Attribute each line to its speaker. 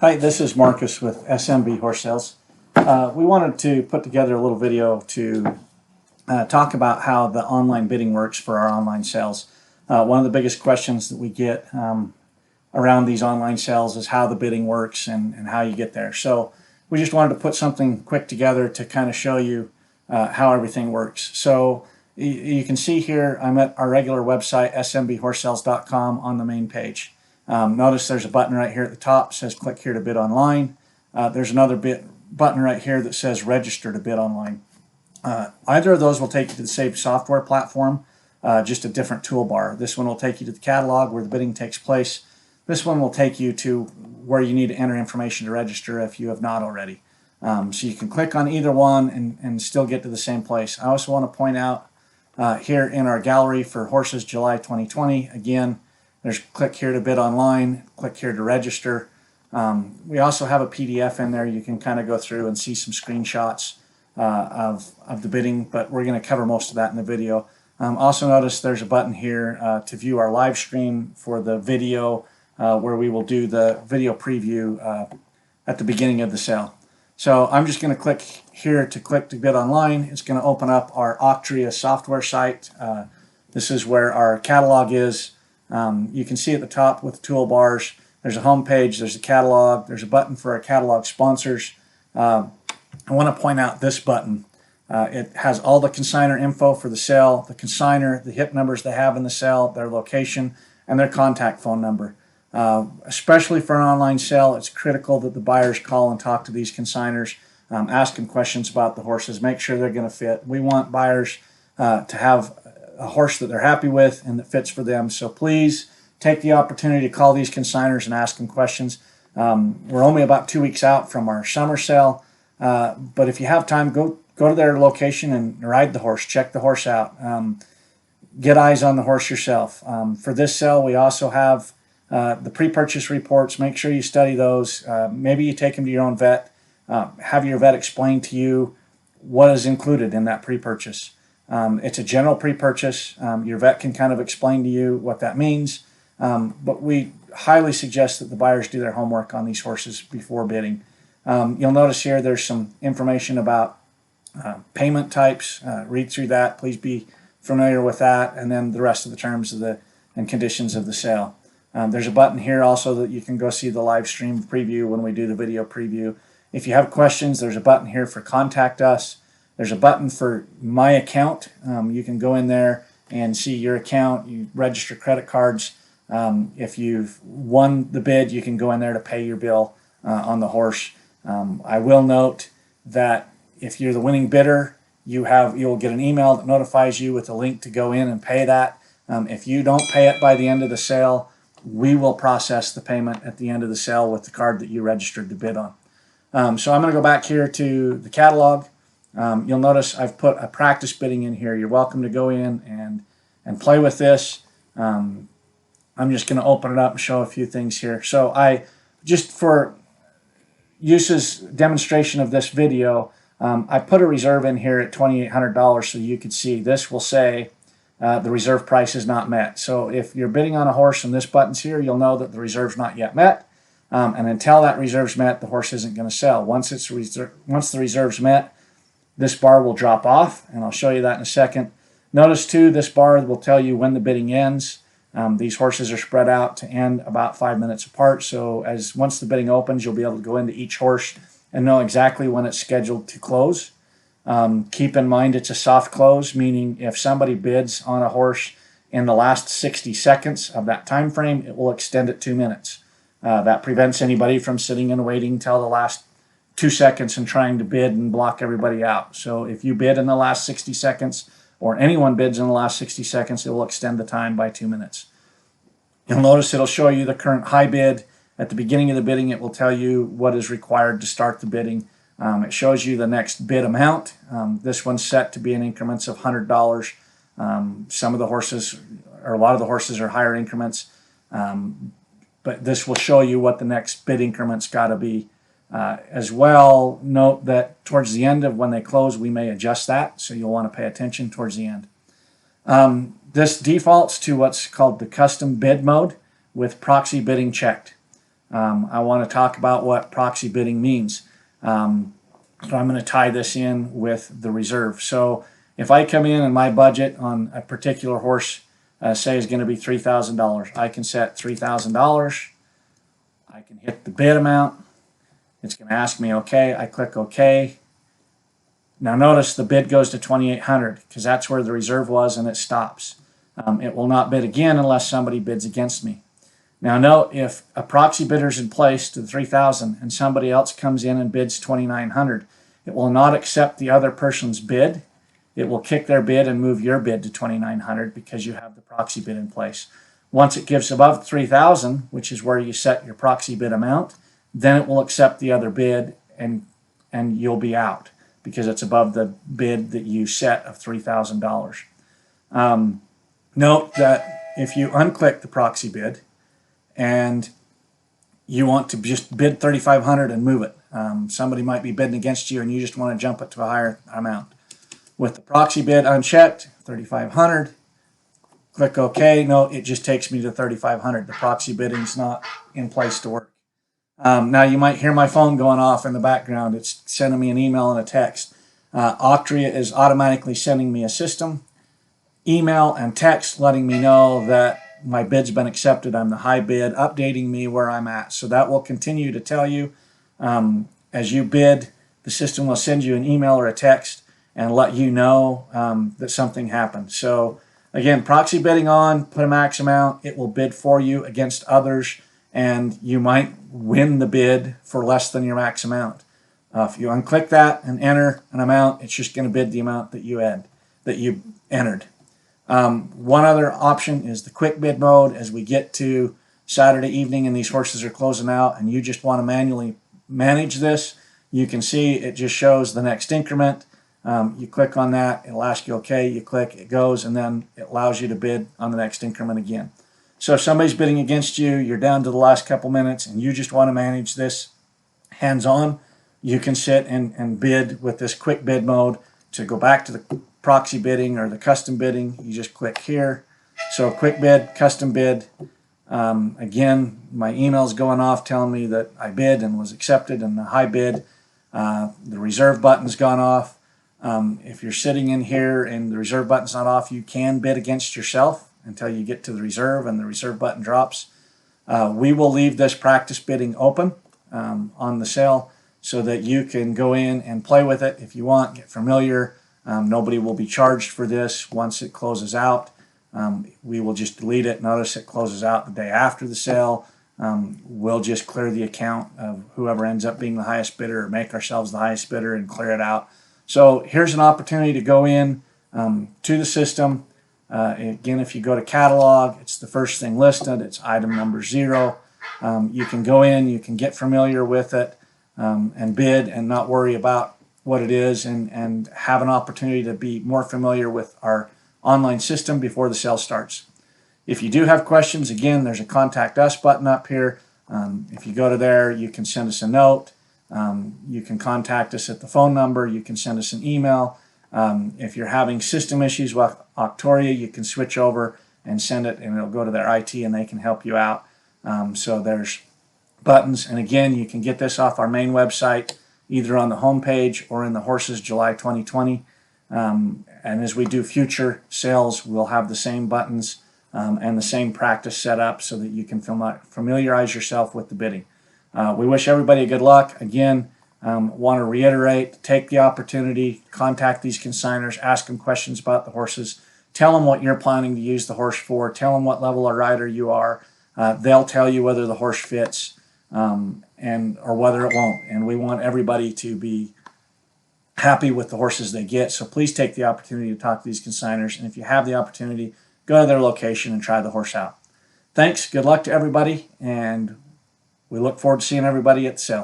Speaker 1: Hi, this is Marcus with SMB Horse Sales. We wanted to put together a little video to talk about how the online bidding works for our online sales. One of the biggest questions that we get around these online sales is how the bidding works and how you get there. So we just wanted to put something quick together to kind of show you how everything works. So you can see here I'm at our regular website, smbhorsesales.com, on the main page. Notice there's a button right here at the top that says click here to bid online. There's another button right here that says register to bid online. Either of those will take you to the same software platform, just a different toolbar. This one will take you to the catalog where the bidding takes place. This one will take you to where you need to enter information to register if you have not already. So you can click on either one and still get to the same place. I also want to point out here in our gallery for horses July 2020, again, there's click here to bid online, click here to register. We also have a PDF in there. You can kind of go through and see some screenshots of the bidding, but we're going to cover most of that in the video. Also notice there's a button here to view our live stream for the video where we will do the video preview at the beginning of the sale. So I'm just going to click here to click to bid online. It's going to open up our Octria software site. This is where our catalog is. You can see at the top with the toolbars, there's a home page, there's a catalog, there's a button for our catalog sponsors. I want to point out this button. It has all the consignor info for the sale, the consignor, the HIP numbers they have in the sale, their location, and their contact phone number. Especially for an online sale, it's critical that the buyers call and talk to these consignors, ask them questions about the horses, make sure they're going to fit. We want buyers to have a horse that they're happy with and that fits for them. So please take the opportunity to call these consignors and ask them questions. We're only about 2 weeks out from our summer sale, but if you have time, go to their location and ride the horse, check the horse out, get eyes on the horse yourself. For this sale, we also have the pre-purchase reports. Make sure you study those. Maybe you take them to your own vet. Have your vet explain to you what is included in that pre-purchase. It's a general pre-purchase. Your vet can kind of explain to you what that means, but we highly suggest that the buyers do their homework on these horses before bidding. You'll notice here there's some information about payment types. Read through that. Please be familiar with that, and then the rest of the terms of and conditions of the sale. There's a button here also that you can go see the live stream preview when we do the video preview. If you have questions, there's a button here for contact us. There's a button for my account. You can go in there and see your account. You register credit cards. If you've won the bid, you can go in there to pay your bill on the horse. I will note that if you're the winning bidder, you'll get an email that notifies you with a link to go in and pay that. If you don't pay it by the end of the sale, we will process the payment at the end of the sale with the card that you registered to bid on. So I'm going to go back here to the catalog. You'll notice I've put a practice bidding in here. You're welcome to go in and play with this. I'm just going to open it up and show a few things here. So just for use's demonstration of this video, I put a reserve in here at $2,800 so you could see this will say the reserve price is not met. So if you're bidding on a horse and this button's here, you'll know that the reserve's not yet met. And until that reserve's met, the horse isn't going to sell. Once the reserve's met, this bar will drop off, and I'll show you that in a second. Notice too, this bar will tell you when the bidding ends. These horses are spread out to end about 5 minutes apart, so once the bidding opens, you'll be able to go into each horse and know exactly when it's scheduled to close. Keep in mind it's a soft close, meaning if somebody bids on a horse in the last 60 seconds of that time frame, it will extend it 2 minutes. That prevents anybody from sitting and waiting till the last 2 seconds and trying to bid and block everybody out. So if you bid in the last 60 seconds, or anyone bids in the last 60 seconds, it will extend the time by 2 minutes. You'll notice it'll show you the current high bid. At the beginning of the bidding, it will tell you what is required to start the bidding. It shows you the next bid amount. This one's set to be in increments of $100. Some of the horses, or a lot of the horses, are higher increments, but this will show you what the next bid increment's got to be. As well, note that towards the end of when they close, we may adjust that, so you'll want to pay attention towards the end. This defaults to what's called the custom bid mode with proxy bidding checked. I want to talk about what proxy bidding means. So I'm going to tie this in with the reserve. So if I come in and my budget on a particular horse, say, is going to be $3,000, I can set $3,000. I can hit the bid amount. It's going to ask me OK. I click OK. Now notice the bid goes to $2,800 because that's where the reserve was, and it stops. It will not bid again unless somebody bids against me. Now note, if a proxy bidder is in place to $3,000 and somebody else comes in and bids $2,900, it will not accept the other person's bid. It will kick their bid and move your bid to $2,900 because you have the proxy bid in place. Once it gives above $3,000, which is where you set your proxy bid amount, then it will accept the other bid and you'll be out because it's above the bid that you set of $3,000. Note that if you unclick the proxy bid and you want to just bid $3,500 and move it, somebody might be bidding against you and you just want to jump it to a higher amount. With the proxy bid unchecked, $3,500, click OK. No, it just takes me to $3,500. The proxy bidding is not in place to work. Now you might hear my phone going off in the background. It's sending me an email and a text. Octria is automatically sending me a system email and text letting me know that my bid's been accepted. I'm the high bid, updating me where I'm at. So that will continue to tell you as you bid, the system will send you an email or a text and let you know that something happened. So again, proxy bidding on, put a max amount, it will bid for you against others, and you might win the bid for less than your max amount. If you unclick that and enter an amount, it's just going to bid the amount that you entered. One other option is the quick bid mode. As we get to Saturday evening and these horses are closing out and you just want to manually manage this, you can see it just shows the next increment. You click on that, it'll ask you OK, you click, it goes, and then it allows you to bid on the next increment again. So if somebody's bidding against you, you're down to the last couple minutes and you just want to manage this hands-on, you can sit and bid with this quick bid mode. To go back to the proxy bidding or the custom bidding, you just click here. So quick bid, custom bid. Again, my email's going off telling me that I bid and was accepted, and the high bid, the reserve button's gone off. If you're sitting in here and the reserve button's not off, you can bid against yourself until you get to the reserve and the reserve button drops. We will leave this practice bidding open on the sale so that you can go in and play with it if you want, get familiar. Nobody will be charged for this once it closes out. We will just delete it. Notice it closes out the day after the sale. We'll just clear the account of whoever ends up being the highest bidder, or make ourselves the highest bidder and clear it out. So here's an opportunity to go in to the system. Again, if you go to catalog, it's the first thing listed. It's item number 0. You can go in, you can get familiar with it and bid and not worry about what it is, and have an opportunity to be more familiar with our online system before the sale starts. If you do have questions, again, there's a Contact Us button up here. If you go to there, you can send us a note. You can contact us at the phone number. You can send us an email. If you're having system issues with Octoria, you can switch over and send it, and it'll go to their IT and they can help you out. So there's buttons. And again, you can get this off our main website, either on the home page or in the Horses July 2020. And as we do future sales, we'll have the same buttons and the same practice set up so that you can familiarize yourself with the bidding. We wish everybody good luck. Again, want to reiterate, take the opportunity, contact these consigners, ask them questions about the horses, tell them what you're planning to use the horse for, tell them what level of rider you are. They'll tell you whether the horse fits or whether it won't. And we want everybody to be happy with the horses they get. So please take the opportunity to talk to these consigners. And if you have the opportunity, go to their location and try the horse out. Thanks. Good luck to everybody. And we look forward to seeing everybody at the sale.